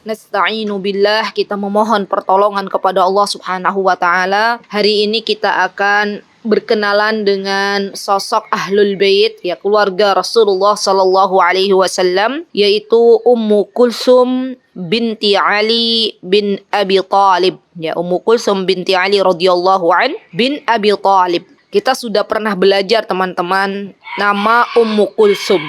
Nasta'inu billah, kita memohon pertolongan kepada Allah Subhanahu wa taala. Hari ini kita akan berkenalan dengan sosok Ahlul Bait, ya, keluarga Rasulullah sallallahu alaihi wasallam, yaitu Ummu Kulsum binti Ali bin Abi Thalib. Ya, Ummu Kulsum binti Ali radhiyallahu an bin Abi Thalib. Kita sudah pernah belajar, teman-teman, nama Ummu Kulsum.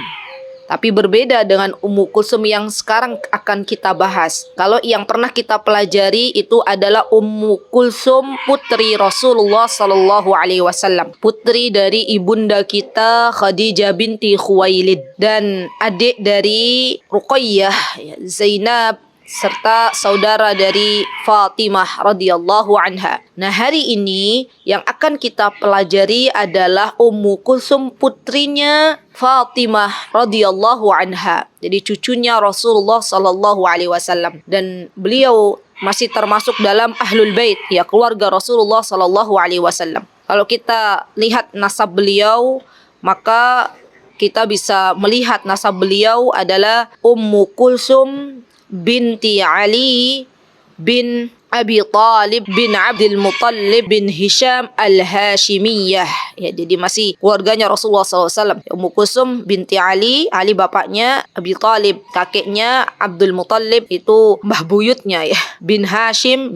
Tapi berbeda dengan Ummu Kulsum yang sekarang akan kita bahas. Kalau yang pernah kita pelajari itu adalah Ummu Kulsum putri Rasulullah sallallahu alaihi wasallam, putri dari ibunda kita Khadijah binti Khuwailid dan adik dari Ruqayyah, Zainab, serta saudara dari Fatimah radhiyallahu anha. Nah, hari ini yang akan kita pelajari adalah Ummu Kulsum putrinya Fatimah radhiyallahu anha. Jadi cucunya Rasulullah sallallahu alaihi wasallam, dan beliau masih termasuk dalam Ahlul Bait, ya, keluarga Rasulullah sallallahu alaihi wasallam. Kalau kita lihat nasab beliau, maka kita bisa melihat nasab beliau adalah Ummu Kulsum binti Ali bin Abi Thalib bin Abdul Muttalib bin Hisham al-Hashimiyah. Ya, jadi masih keluarganya Rasulullah SAW. Ummu Kulsum binti Ali, Ali bapaknya, Abi Thalib kakeknya, Abdul Muttalib itu mbah buyutnya, ya, bin Hashim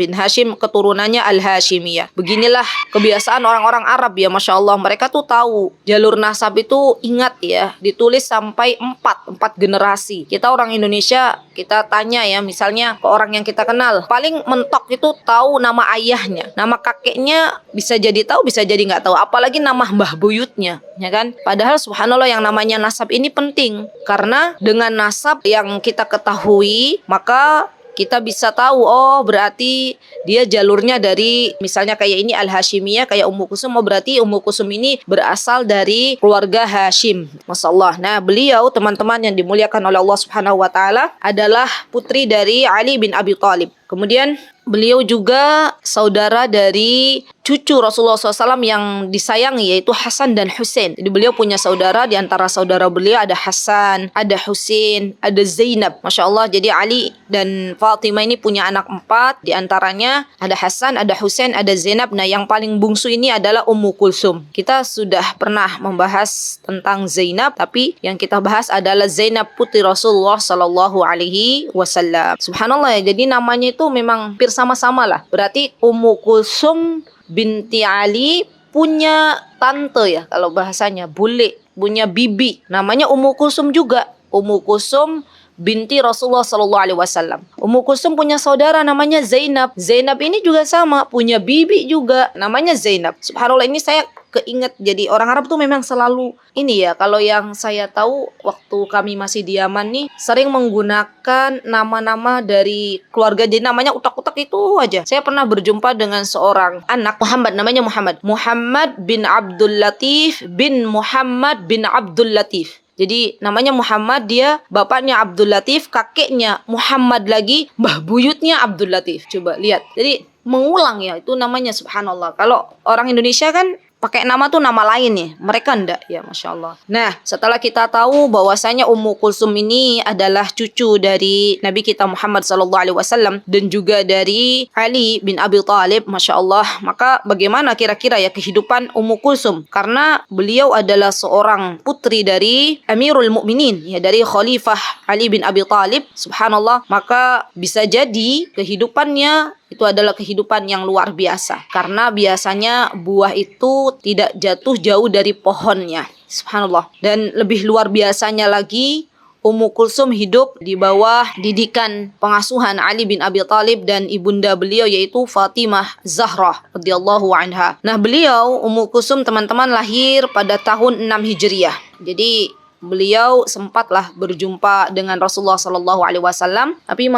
keturunannya al-Hashimiyah. Beginilah kebiasaan orang-orang Arab, ya, Masya Allah. Mereka tuh tahu jalur nasab itu, ingat ya, ditulis sampai 4 generasi. Kita orang Indonesia, kita tanya ya, misalnya ke orang yang kita kenal, paling mentok itu tahu nama ayahnya, nama kakeknya bisa jadi tahu, bisa jadi nggak tahu, apalagi nama mbah buyutnya, ya kan? Padahal subhanallah, yang namanya nasab ini penting, karena dengan nasab yang kita ketahui maka kita bisa tahu, oh berarti dia jalurnya dari, misalnya kayak ini Al-Hashimiyah, kayak Ummu Kulsum, oh berarti Ummu Kulsum ini berasal dari keluarga Hashim. Masyaallah. Nah, beliau, teman-teman yang dimuliakan oleh Allah Subhanahu wa taala, adalah putri dari Ali bin Abi Thalib. Kemudian beliau juga saudara dari cucu Rasulullah SAW yang disayangi, yaitu Hasan dan Husain. Jadi beliau punya saudara, di antara saudara beliau ada Hasan, ada Husain, ada Zainab. Masya Allah, jadi Ali dan Fatimah ini punya anak 4. Di antaranya ada Hasan, ada Husain, ada Zainab. Nah, yang paling bungsu ini adalah Ummu Kulsum. Kita sudah pernah membahas tentang Zainab, tapi yang kita bahas adalah Zainab putri Rasulullah Sallallahu Alaihi Wasallam. Subhanallah ya, jadi namanya itu memang hampir sama-sama lah. Berarti Ummu Kulsum binti Ali punya tante, ya, kalau bahasanya bule, punya bibi, namanya Ummu Kulsum juga. Ummu Kulsum binti Rasulullah sallallahu alaihi wasallam. Ummu Kulsum punya saudara namanya Zainab. Zainab ini juga sama, punya bibi juga namanya Zainab. Subhanallah, ini saya keinget, jadi orang Arab tuh memang selalu ini ya, kalau yang saya tahu waktu kami masih di Yaman nih, sering menggunakan nama-nama dari keluarga, jadi namanya utak-utak itu aja. Saya pernah berjumpa dengan seorang anak Muhammad, namanya Muhammad bin Abdul Latif bin Muhammad bin Abdul Latif. Jadi namanya Muhammad, dia bapaknya Abdul Latif, kakeknya Muhammad lagi, mbah buyutnya Abdul Latif. Coba lihat. Jadi mengulang ya, itu namanya subhanallah. Kalau orang Indonesia kan pakai nama tuh nama lain ya, mereka enggak, ya, Masya Allah. Nah, setelah kita tahu bahwasanya Ummu Kulsum ini adalah cucu dari Nabi kita Muhammad SAW dan juga dari Ali bin Abi Thalib, Masya Allah, maka bagaimana kira-kira ya kehidupan Ummu Kulsum? Karena beliau adalah seorang putri dari Amirul Mukminin, ya, dari Khalifah Ali bin Abi Thalib, subhanallah, maka bisa jadi kehidupannya itu adalah kehidupan yang luar biasa, karena biasanya buah itu tidak jatuh jauh dari pohonnya, subhanallah. Dan lebih luar biasanya lagi, Ummu Kulsum hidup di bawah didikan pengasuhan Ali bin Abi Thalib dan ibunda beliau, yaitu Fatimah Zahrah radhiyallahu anha. Nah, beliau Ummu Kulsum, teman-teman, lahir pada tahun 6 Hijriah. Jadi beliau sempatlah berjumpa dengan Rasulullah Sallallahu Alaihi Wasallam, tapi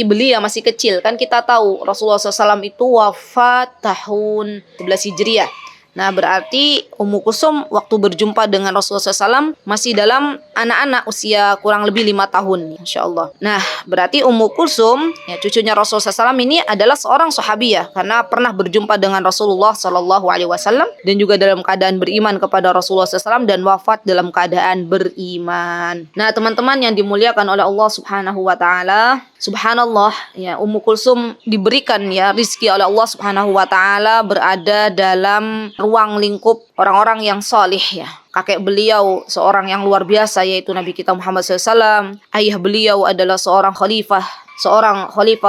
beliau masih kecil. Kan kita tahu Rasulullah SAW itu wafat tahun 11 Hijriah. Nah, berarti Ummu Kulsum waktu berjumpa dengan Rasulullah SAW masih dalam anak-anak usia kurang lebih 5 tahun, Masya Allah. Nah, berarti Ummu Kulsum, ya, cucunya Rasulullah SAW ini adalah seorang sahabiyah karena pernah berjumpa dengan Rasulullah SAW dan juga dalam keadaan beriman kepada Rasulullah SAW dan wafat dalam keadaan beriman. Nah, teman-teman yang dimuliakan oleh Allah Subhanahu wa taala, subhanallah, ya, Ummu Kulsum diberikan ya rizki oleh Allah Subhanahu wa taala berada dalam ruang lingkup orang-orang yang salih ya. Kakek beliau seorang yang luar biasa yaitu Nabi kita Muhammad SAW. Ayah beliau adalah seorang khalifah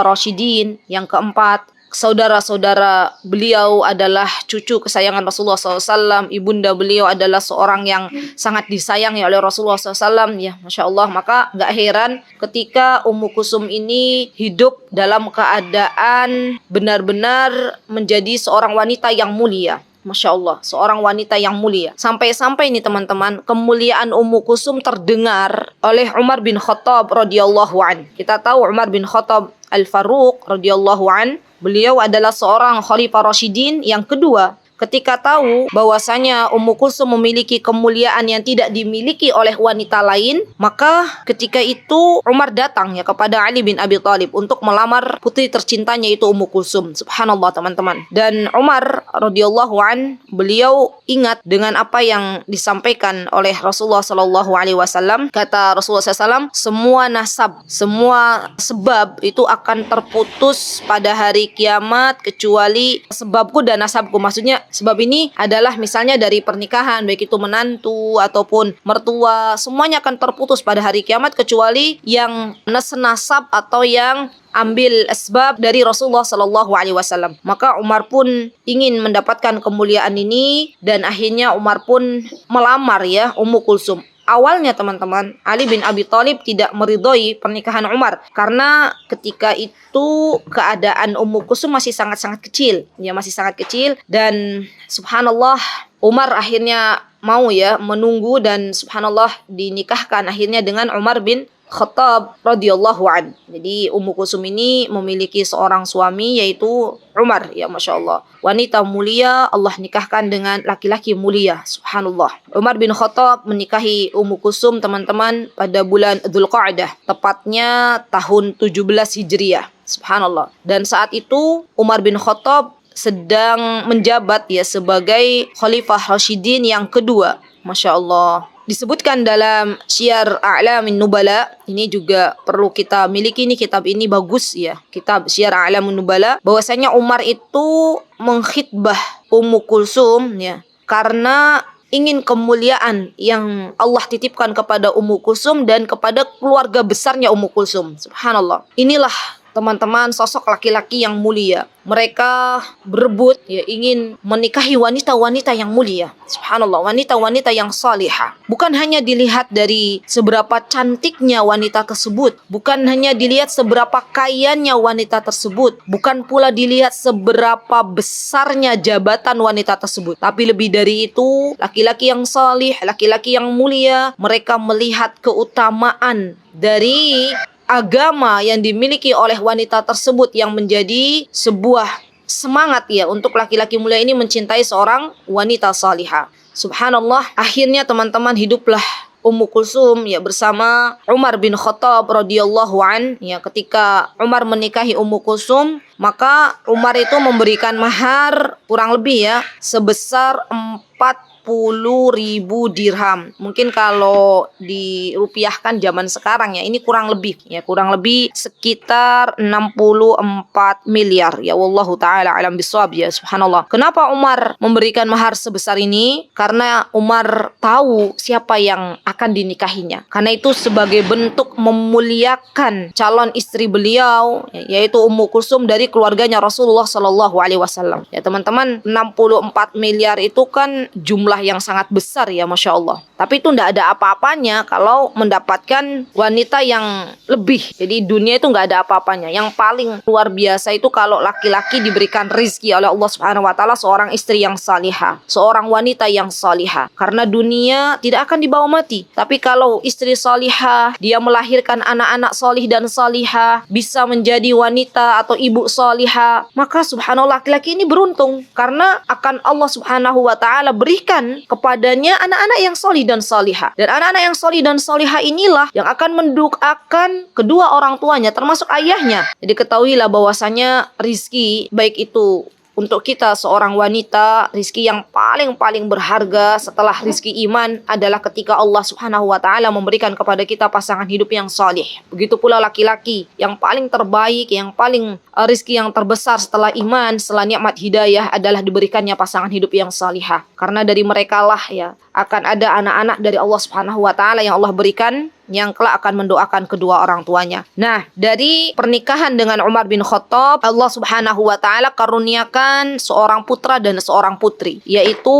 Rasyidin yang keempat. Saudara-saudara beliau adalah cucu kesayangan Rasulullah SAW. Ibunda beliau adalah seorang yang sangat disayangi oleh Rasulullah SAW. Ya, Masya Allah. Maka gak heran ketika Ummu Kulsum ini hidup dalam keadaan benar-benar menjadi seorang wanita yang mulia. Masya Allah, seorang wanita yang mulia. Sampai-sampai nih teman-teman, kemuliaan Ummu Kulsum terdengar oleh Umar bin Khattab radhiyallahu an. Kita tahu Umar bin Khattab Al-Faruq radhiyallahu an, beliau adalah seorang khalifah Rasyidin yang kedua. Ketika tahu bahwasanya Ummu Kulsum memiliki kemuliaan yang tidak dimiliki oleh wanita lain, maka ketika itu Umar datang ya kepada Ali bin Abi Thalib untuk melamar putri tercintanya itu Ummu Kulsum. Subhanallah teman-teman. Dan Umar radhiyallahu an, beliau ingat dengan apa yang disampaikan oleh Rasulullah sallallahu alaihi wasallam. Kata Rasulullah SAW, semua nasab, semua sebab itu akan terputus pada hari kiamat kecuali sebabku dan nasabku. Maksudnya sebab ini adalah misalnya dari pernikahan, baik itu menantu ataupun mertua, semuanya akan terputus pada hari kiamat kecuali yang nasab atau yang ambil asbab dari Rasulullah Sallallahu Alaihi Wasallam. Maka Umar pun ingin mendapatkan kemuliaan ini dan akhirnya Umar pun melamar ya Ummu Kulsum. Awalnya teman-teman, Ali bin Abi Thalib tidak meridhoi pernikahan Umar karena ketika itu keadaan Ummu Kulsum masih sangat-sangat kecil, ya masih sangat kecil dan subhanallah Umar akhirnya mau ya menunggu dan subhanallah dinikahkan akhirnya dengan Umar bin Khattab radhiyallahu an. Jadi Ummu Kulsum ini memiliki seorang suami yaitu Umar, ya Masya Allah. Wanita mulia Allah nikahkan dengan laki-laki mulia, subhanallah. Umar bin Khattab menikahi Ummu Kulsum teman-teman pada bulan Dzulqa'dah, tepatnya tahun 17 Hijriah, subhanallah. Dan saat itu Umar bin Khattab sedang menjabat ya sebagai Khalifah Rasyidin yang kedua, Masya Allah. Disebutkan dalam Syiar A'lamin Nubala, ini juga perlu kita miliki, nih kitab ini bagus ya, kitab Syiar A'lamin Nubala, bahwasanya Umar itu mengkhitbah Ummu Kulsum ya karena ingin kemuliaan yang Allah titipkan kepada Ummu Kulsum dan kepada keluarga besarnya Ummu Kulsum. Subhanallah. Inilah teman-teman sosok laki-laki yang mulia. Mereka berebut ya ingin menikahi wanita-wanita yang mulia. Subhanallah, wanita-wanita yang salihah. Bukan hanya dilihat dari seberapa cantiknya wanita tersebut, bukan hanya dilihat seberapa kayanya wanita tersebut, bukan pula dilihat seberapa besarnya jabatan wanita tersebut, tapi lebih dari itu, laki-laki yang salih, laki-laki yang mulia, mereka melihat keutamaan dari agama yang dimiliki oleh wanita tersebut yang menjadi sebuah semangat ya untuk laki-laki mulia ini mencintai seorang wanita salihah. Subhanallah, akhirnya teman-teman hiduplah Ummu Kulsum ya bersama Umar bin Khattab radhiyallahu an. Ya, ketika Umar menikahi Ummu Kulsum, maka Umar itu memberikan mahar kurang lebih ya sebesar 40.000 dirham. Mungkin kalau dirupiahkan zaman sekarang ya ini kurang lebih sekitar 64 miliar ya, wallahu taala alam bisawab ya. Subhanallah. Kenapa Umar memberikan mahar sebesar ini? Karena Umar tahu siapa yang akan dinikahinya. Karena itu sebagai bentuk memuliakan calon istri beliau yaitu Ummu Kulsum dari keluarganya Rasulullah sallallahu alaihi wasallam. Ya teman-teman, 64 miliar itu kan jumlah yang sangat besar ya, Masya Allah. Tapi itu tidak ada apa-apanya kalau mendapatkan wanita yang lebih. Jadi dunia itu nggak ada apa-apanya. Yang paling luar biasa itu kalau laki-laki diberikan rizki oleh Allah Subhanahu Wa Taala seorang istri yang salihah, seorang wanita yang salihah. Karena dunia tidak akan dibawa mati. Tapi kalau istri salihah, dia melahirkan anak-anak salih dan salihah, bisa menjadi wanita atau ibu salihah, maka subhanallah laki-laki ini beruntung. Karena akan Allah Subhanahu wa taala berikan kepadanya anak-anak yang solih dan solihah. Dan anak-anak yang solih dan solihah inilah yang akan mendoakan kedua orang tuanya termasuk ayahnya. Jadi ketahuilah bahwasanya rizki baik itu untuk kita seorang wanita, rizki yang paling berharga setelah rizki iman adalah ketika Allah Subhanahu wa taala memberikan kepada kita pasangan hidup yang salih. Begitu pula laki-laki yang paling terbaik, yang paling rizki yang terbesar setelah iman, setelah nikmat hidayah adalah diberikannya pasangan hidup yang salihah. Karena dari merekalah ya akan ada anak-anak dari Allah Subhanahu wa taala yang Allah berikan yang kelak akan mendoakan kedua orang tuanya. Nah, dari pernikahan dengan Umar bin Khattab, Allah Subhanahu wa taala karuniakan seorang putra dan seorang putri, yaitu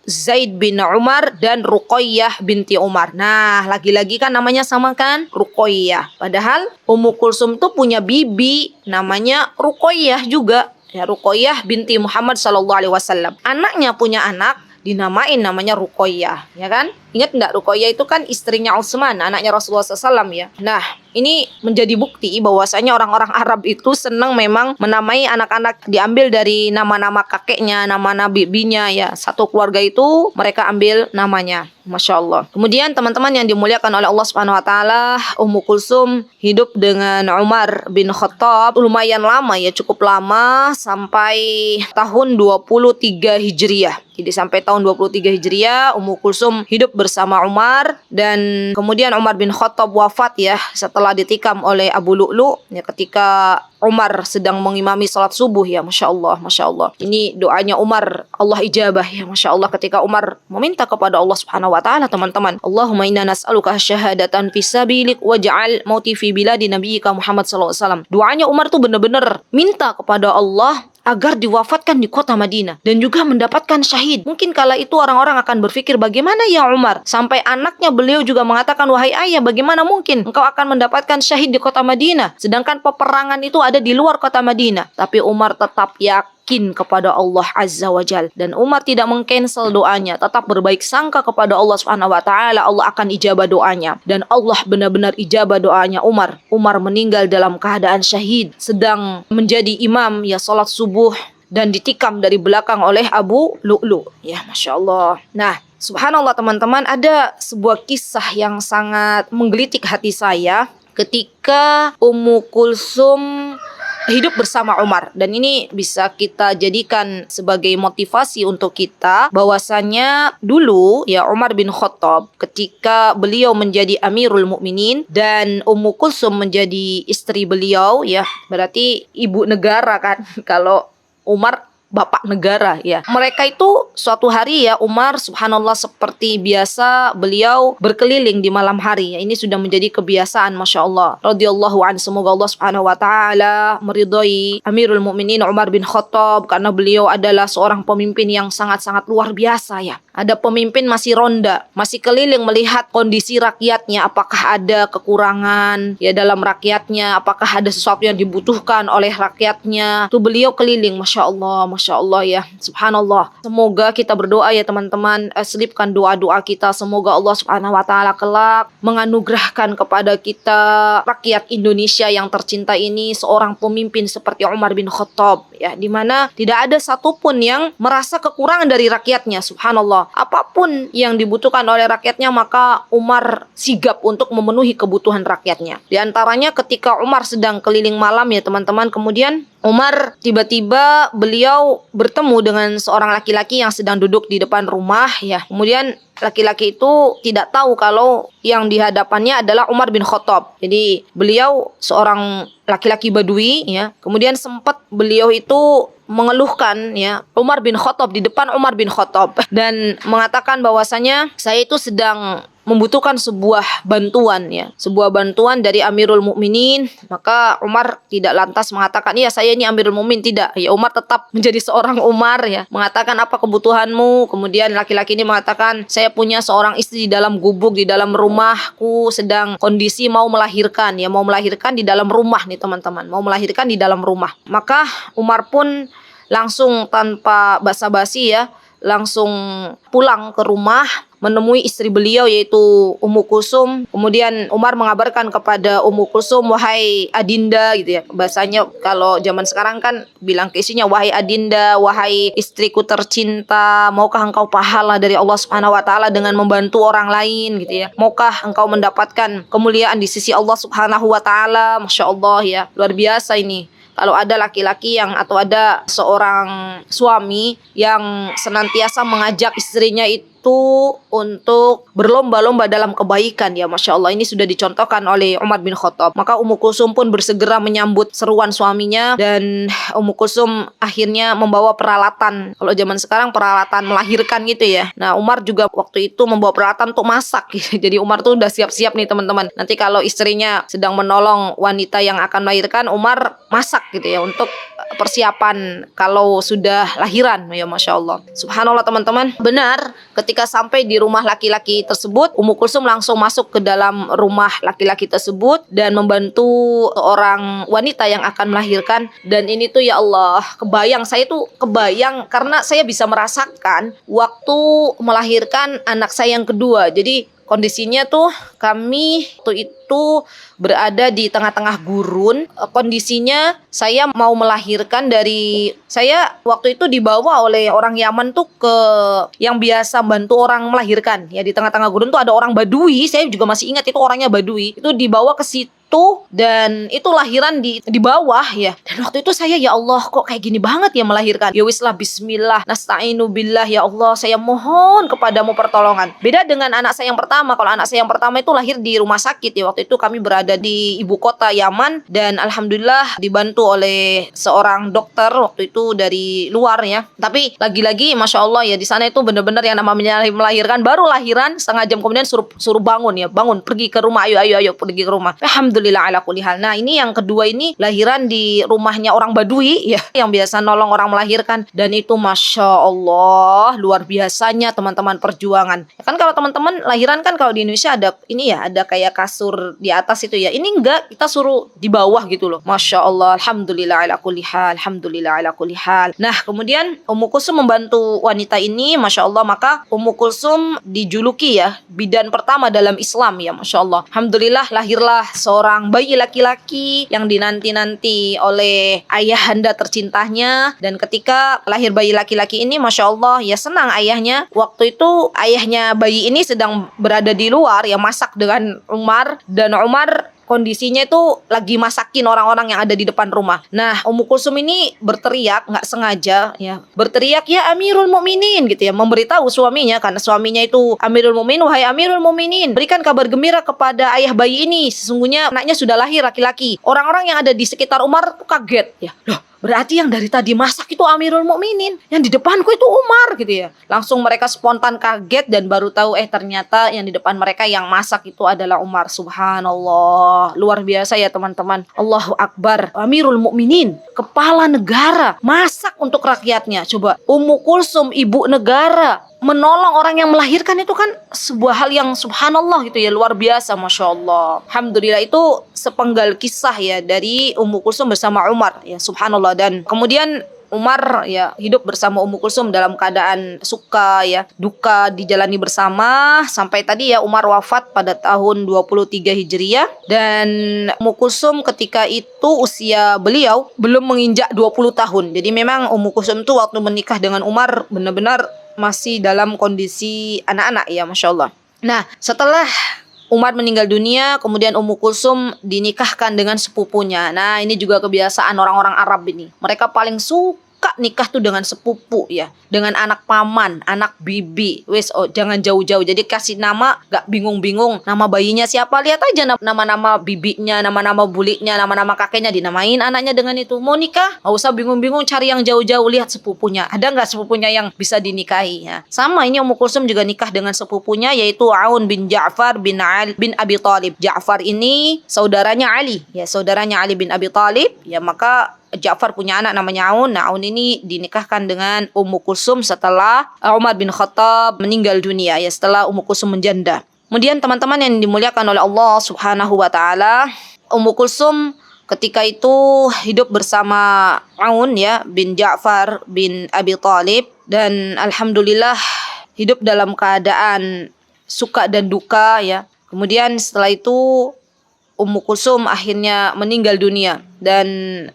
Zaid bin Umar dan Ruqayyah binti Umar. Nah, lagi-lagi kan namanya sama kan? Ruqayyah. Padahal Ummu Kulsum tuh punya bibi namanya Ruqayyah juga. Ya, Ruqayyah binti Muhammad sallallahu alaihi wasallam. Anaknya punya anak dinamain namanya Ruqayyah, ya kan? Ingat enggak, Ruqayyah itu kan istrinya Utsman, anaknya Rasulullah SAW ya. Nah, ini menjadi bukti bahwasanya orang-orang Arab itu senang memang menamai anak-anak diambil dari nama-nama kakeknya, nama-nama bibinya ya. Satu keluarga itu mereka ambil namanya. Masya Allah. Kemudian teman-teman yang dimuliakan oleh Allah Subhanahu Wa Taala, Ummu Kulsum hidup dengan Umar bin Khattab lumayan lama ya, cukup lama sampai tahun 23 Hijriah. Jadi sampai tahun 23 Hijriah, Ummu Kulsum hidup bersama Umar, dan kemudian Umar bin Khattab wafat ya setelah ditikam oleh Abu Lu'lu ya ketika Umar sedang mengimami salat subuh ya. Masya Allah, Masya Allah. Ini doanya Umar, Allah ijabah ya. Masya Allah, ketika Umar meminta kepada Allah Subhanahu Wa Taala, teman-teman, Allahumma inna nas'aluka syahadatan fisabilik waj'al mauti fi biladi nabiyyika Muhammad sallallahu alaihi wasallam. Doanya Umar tuh benar-benar minta kepada Allah agar diwafatkan di kota Madinah dan juga mendapatkan syahid. Mungkin kala itu orang-orang akan berpikir, bagaimana ya Umar? Sampai anaknya beliau juga mengatakan, wahai ayah, bagaimana mungkin engkau akan mendapatkan syahid di kota Madinah? Sedangkan peperangan itu ada di luar kota Madinah. Tapi Umar tetap yakin kepada Allah Azza wa Jal. Dan Umar tidak mengcancel doanya, tetap berbaik sangka kepada Allah Subhanahu wa taala, Allah akan ijabah doanya. Dan Allah benar-benar ijabah doanya Umar. Umar meninggal dalam keadaan syahid, sedang menjadi imam ya salat subuh, dan ditikam dari belakang oleh Abu Lu'lu. Ya, Masya Allah. Nah, subhanallah teman-teman, ada sebuah kisah yang sangat menggelitik hati saya ketika Ummu Kulsum hidup bersama Umar, dan ini bisa kita jadikan sebagai motivasi untuk kita bahwasanya dulu ya Umar bin Khattab ketika beliau menjadi Amirul Mukminin dan Ummu Kulsum menjadi istri beliau ya, berarti ibu negara kan kalau Umar bapak negara ya. Mereka itu suatu hari ya, Umar subhanallah seperti biasa beliau berkeliling di malam hari ya. Ini sudah menjadi kebiasaan, Masya Allah. Radhiyallahu an, semoga Allah Subhanahu wa taala meridhai Amirul Mukminin Umar bin Khattab karena beliau adalah seorang pemimpin yang sangat-sangat luar biasa ya. Ada pemimpin masih ronda, masih keliling melihat kondisi rakyatnya, apakah ada kekurangan ya dalam rakyatnya, apakah ada sesuatu yang dibutuhkan oleh rakyatnya. Itu beliau keliling, Masya Allah, Masya Allah ya, subhanallah. Semoga kita berdoa ya teman-teman, selipkan doa-doa kita, semoga Allah Subhanahu wa taala kelak menganugerahkan kepada kita rakyat Indonesia yang tercinta ini seorang pemimpin seperti Umar bin Khattab ya, dimana tidak ada satupun yang merasa kekurangan dari rakyatnya. Subhanallah, apapun yang dibutuhkan oleh rakyatnya maka Umar sigap untuk memenuhi kebutuhan rakyatnya. Di antaranya ketika Umar sedang keliling malam ya teman-teman, kemudian Umar tiba-tiba beliau bertemu dengan seorang laki-laki yang sedang duduk di depan rumah ya. Kemudian laki-laki itu tidak tahu kalau yang di hadapannya adalah Umar bin Khattab. Jadi beliau seorang laki-laki Badui ya. Kemudian sempat beliau itu mengeluhkan ya Umar bin Khattab di depan Umar bin Khattab dan mengatakan bahwasanya saya itu sedang membutuhkan sebuah bantuan ya, sebuah bantuan dari Amirul Mukminin. Maka Umar tidak lantas mengatakan, iya saya ini Amirul Mukminin, tidak. Ya Umar tetap menjadi seorang Umar ya, mengatakan apa kebutuhanmu. Kemudian laki-laki ini mengatakan, saya punya seorang istri di dalam gubuk, di dalam rumahku sedang kondisi mau melahirkan ya, mau melahirkan di dalam rumah nih teman-teman, mau melahirkan di dalam rumah. Maka Umar pun langsung tanpa basa-basi ya, langsung pulang ke rumah menemui istri beliau yaitu Ummu Kulsum. Kemudian Umar mengabarkan kepada Ummu Kulsum, wahai Adinda gitu ya. Bahasanya kalau zaman sekarang kan bilang ke istrinya, wahai Adinda, wahai istriku tercinta, maukah engkau pahala dari Allah Subhanahu wa taala dengan membantu orang lain gitu ya. Maukah engkau mendapatkan kemuliaan di sisi Allah Subhanahu wa taala. Masya Allah ya, luar biasa ini. Kalau ada laki-laki yang atau ada seorang suami yang senantiasa mengajak istrinya itu untuk berlomba-lomba dalam kebaikan, ya Masya Allah, ini sudah dicontohkan oleh Umar bin Khattab. Maka Ummu Kulsum pun bersegera menyambut seruan suaminya, dan Ummu Kulsum akhirnya membawa peralatan. Kalau zaman sekarang peralatan melahirkan gitu ya. Nah, Umar juga waktu itu membawa peralatan untuk masak gitu. Jadi Umar tuh udah siap-siap nih teman-teman. Nanti kalau istrinya sedang menolong wanita yang akan melahirkan, Umar masak gitu ya untuk persiapan kalau sudah lahiran, ya Masya Allah. Subhanallah teman-teman. Benar, ketika sampai di rumah laki-laki tersebut, Ummu Kulsum langsung masuk ke dalam rumah laki-laki tersebut dan membantu seorang wanita yang akan melahirkan. Dan ini tuh ya Allah, saya tuh kebayang karena saya bisa merasakan waktu melahirkan anak saya yang kedua. Jadi kondisinya tuh kami waktu itu berada di tengah-tengah gurun. Kondisinya saya mau melahirkan saya waktu itu dibawa oleh orang Yaman tuh ke yang biasa bantu orang melahirkan. Ya, di tengah-tengah gurun tuh ada orang Badui, saya juga masih ingat itu orangnya Badui. Itu dibawa ke situ dan itu lahiran di bawah ya. Dan waktu itu saya, ya Allah, kok kayak gini banget ya melahirkan. Ya wislah, bismillah, nasta'inu billah, ya Allah, saya mohon kepadamu pertolongan. Beda dengan anak saya yang pertama. Kalau anak saya yang pertama itu lahir di rumah sakit ya. Waktu itu kami berada di ibu kota Yaman dan alhamdulillah dibantu oleh seorang dokter waktu itu dari luar ya. Tapi lagi-lagi Masya Allah ya, di sana itu benar-benar yang namanya melahirkan, baru lahiran setengah jam kemudian suruh bangun ya, bangun, pergi ke rumah, ayo pergi ke rumah. Alhamdulillah ala kulli hal. Nah, ini yang kedua ini lahiran di rumahnya orang Badui ya, yang biasa nolong orang melahirkan, dan itu Masya Allah luar biasanya teman-teman perjuangan. Ya kan kalau teman-teman lahiran kan kalau di Indonesia ada ini ya, ada kayak kasur di atas itu ya. Ini enggak, kita suruh di bawah gitu loh. Masya Allah, alhamdulillah ala kulli hal, alhamdulillah ala kulli hal. Nah, kemudian Ummu Kulsum membantu wanita ini, Masya Allah. Maka Ummu Kulsum dijuluki ya bidan pertama dalam Islam ya, Masya Allah. Alhamdulillah lahirlah seorang bayi laki-laki yang dinanti-nanti oleh ayahanda tercintanya. Dan ketika lahir bayi laki-laki ini, Masya Allah ya, senang ayahnya. Waktu itu ayahnya bayi ini sedang berada di luar ya, masak dengan Umar, dan Umar kondisinya itu lagi masakin orang-orang yang ada di depan rumah. Nah, Ummu Kulsum ini berteriak, nggak sengaja ya, berteriak, ya Amirul Mukminin gitu ya, memberitahu suaminya, karena suaminya itu Amirul Mukminin, wahai Amirul Mukminin, berikan kabar gembira kepada ayah bayi ini, sesungguhnya anaknya sudah lahir laki-laki. Orang-orang yang ada di sekitar Umar kaget ya, loh, berarti yang dari tadi masak itu Amirul Mukminin, yang di depanku itu Umar gitu ya. Langsung mereka spontan kaget dan baru tahu ternyata yang di depan mereka yang masak itu adalah Umar. Subhanallah, luar biasa ya teman-teman. Allahu Akbar, Amirul Mukminin, kepala negara, masak untuk rakyatnya. Coba, Ummu Kulsum, ibu negara, menolong orang yang melahirkan, itu kan sebuah hal yang subhanallah gitu ya, luar biasa, Masya Allah. Alhamdulillah, itu sepenggal kisah ya dari Ummu Kulsum bersama Umar ya, subhanallah. Dan kemudian Umar ya hidup bersama Ummu Kulsum dalam keadaan suka ya, duka dijalani bersama sampai tadi ya Umar wafat pada tahun 23 Hijriah. Dan Ummu Kulsum ketika itu usia beliau belum menginjak 20 tahun. Jadi memang Ummu Kulsum itu waktu menikah dengan Umar benar-benar masih dalam kondisi anak-anak ya, Masya Allah. Nah, setelah Umar meninggal dunia, kemudian Ummu Kulsum dinikahkan dengan sepupunya. Nah, ini juga kebiasaan orang-orang Arab ini. Mereka paling suka nikah tuh dengan sepupu ya, dengan anak paman, anak bibi. Jangan jauh-jauh. Jadi kasih nama gak bingung-bingung. Nama bayinya siapa? Lihat aja nama-nama bibinya, nama-nama buliknya, nama-nama kakeknya, dinamain anaknya dengan itu. Mau nikah? Gak usah bingung-bingung cari yang jauh-jauh, lihat sepupunya. Ada gak sepupunya yang bisa dinikahi ya? Sama ini Ummu Kulsum juga nikah dengan sepupunya, yaitu Aun bin Ja'far bin Abi Thalib. Ja'far ini saudaranya Ali ya, saudaranya Ali bin Abi Thalib ya. Maka Ja'far punya anak namanya Aun. Nah, Aun ini dinikahkan dengan Ummu Kulsum setelah Umar bin Khattab meninggal dunia ya, setelah Ummu Kulsum menjanda. Kemudian teman-teman yang dimuliakan oleh Allah Subhanahu wa taala, Ummu Kulsum ketika itu hidup bersama Aun ya bin Ja'far bin Abi Thalib dan alhamdulillah hidup dalam keadaan suka dan duka ya. Kemudian setelah itu Ummu Kulsum akhirnya meninggal dunia dan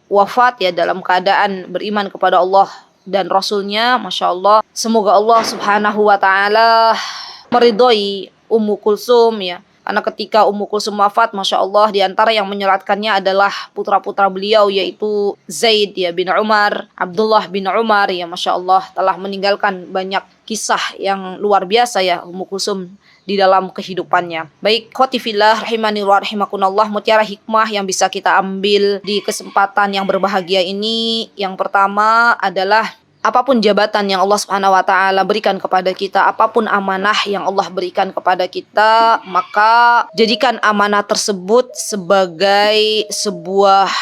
wafat ya dalam keadaan beriman kepada Allah dan Rasulnya. Masya Allah, semoga Allah subhanahu wa ta'ala meridhoi Ummu Kulsum ya. Karena ketika Ummu Kulsum wafat, Masya Allah, di antara yang menyolatkannya adalah putra-putra beliau, yaitu Zaid ya bin Umar, Abdullah bin Umar ya. Masya Allah, telah meninggalkan banyak kisah yang luar biasa ya Ummu Kulsum di dalam kehidupannya. Baik, khawati fillah rahimani wa rahimakunallah, mutiara hikmah yang bisa kita ambil di kesempatan yang berbahagia ini. Yang pertama adalah apapun jabatan yang Allah Subhanahu wa taala berikan kepada kita, apapun amanah yang Allah berikan kepada kita, maka jadikan amanah tersebut sebagai sebuah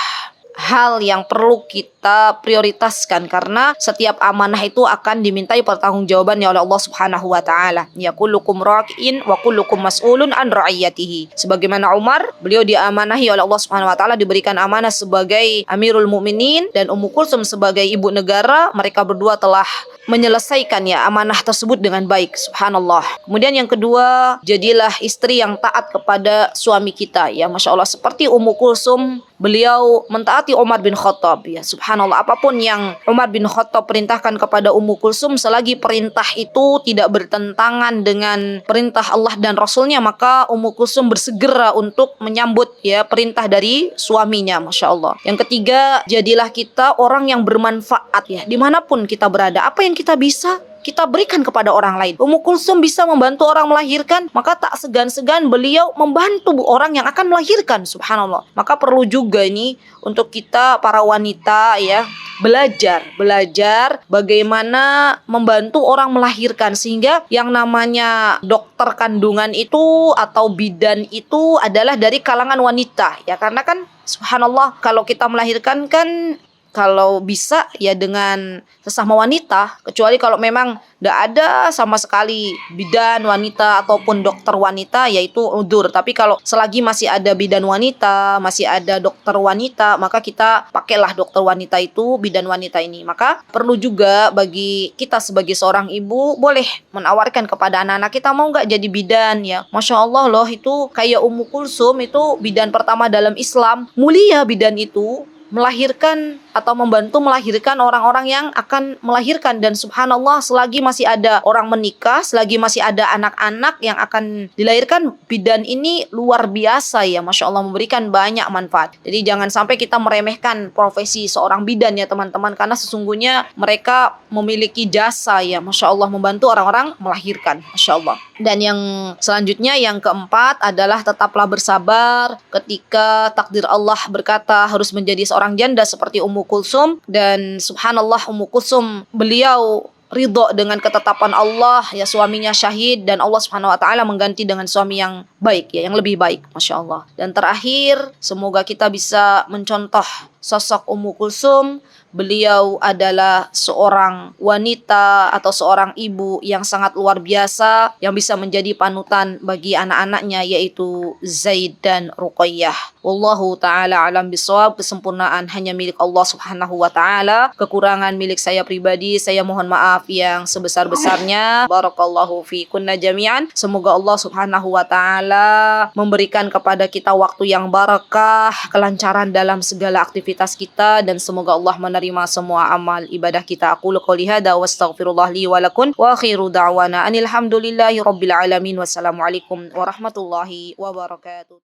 hal yang perlu kita prioritaskan, karena setiap amanah itu akan dimintai pertanggungjawabannya oleh Allah Subhanahu wa taala. Ya kullukum ra'in wa kullukum mas'ulun an ra'iyatihi. Sebagaimana Umar, beliau diamanahi oleh Allah Subhanahu wa taala, diberikan amanah sebagai Amirul Mukminin, dan Ummu Kulsum sebagai ibu negara. Mereka berdua telah menyelesaikan ya amanah tersebut dengan baik. Subhanallah. Kemudian yang kedua, jadilah istri yang taat kepada suami kita ya. Masya Allah, seperti Ummu Kulsum, beliau mentaati Umar bin Khattab ya. Subhanallah, apapun yang Umar bin Khattab perintahkan kepada Ummu Kulsum, selagi perintah itu tidak bertentangan dengan perintah Allah dan Rasulnya, maka Ummu Kulsum bersegera untuk menyambut ya perintah dari suaminya. Masya Allah. Yang ketiga, jadilah kita orang yang bermanfaat ya dimanapun kita berada. Apa yang kita bisa, kita berikan kepada orang lain. Ummu Kulsum bisa membantu orang melahirkan, maka tak segan-segan beliau membantu orang yang akan melahirkan. Subhanallah. Maka perlu juga ini untuk kita para wanita ya, belajar bagaimana membantu orang melahirkan, sehingga yang namanya dokter kandungan itu atau bidan itu adalah dari kalangan wanita ya. Karena kan subhanallah, kalau kita melahirkan kan kalau bisa ya dengan sesama wanita, kecuali kalau memang tidak ada sama sekali bidan wanita ataupun dokter wanita, yaitu udzur. Tapi kalau selagi masih ada bidan wanita, masih ada dokter wanita, maka kita pakailah dokter wanita itu, bidan wanita ini. Maka perlu juga bagi kita sebagai seorang ibu, boleh menawarkan kepada anak-anak kita, mau nggak jadi bidan ya. Masya Allah loh, itu kayak Ummu Kulsum, itu bidan pertama dalam Islam. Mulia bidan itu, melahirkan atau membantu melahirkan orang-orang yang akan melahirkan. Dan subhanallah, selagi masih ada orang menikah, selagi masih ada anak-anak yang akan dilahirkan, bidan ini luar biasa ya, Masya Allah, memberikan banyak manfaat. Jadi jangan sampai kita meremehkan profesi seorang bidan ya teman-teman, karena sesungguhnya mereka memiliki jasa ya, Masya Allah, membantu orang-orang melahirkan. Masya Allah. Dan yang selanjutnya, yang keempat adalah tetaplah bersabar ketika takdir Allah berkata harus menjadi seorang janda seperti Ummu Kulsum. Dan subhanallah, Ummu Kulsum beliau ridho dengan ketetapan Allah ya, suaminya syahid dan Allah Subhanahu wa taala mengganti dengan suami yang baik ya, yang lebih baik. Masya Allah. Dan terakhir, semoga kita bisa mencontoh sosok Ummu Kulsum. Beliau adalah seorang wanita atau seorang ibu yang sangat luar biasa, yang bisa menjadi panutan bagi anak-anaknya, yaitu Zaid dan Ruqayyah. Wallahu ta'ala alam bisawab. Kesempurnaan hanya milik Allah Subhanahu wa ta'ala. Kekurangan milik saya pribadi, saya mohon maaf yang sebesar-besarnya. Barakallahu fi kunna jami'an. Semoga Allah Subhanahu wa ta'ala memberikan kepada kita waktu yang barakah, kelancaran dalam segala aktivitas kita, dan semoga Allah menerima semua amal ibadah kita. Aqulu qouli hadza wa astaghfirullah li wa lakum wa akhiru da'wana anil hamdulillahi rabbil alamin. Wassalamualaikum warahmatullahi wabarakatuh.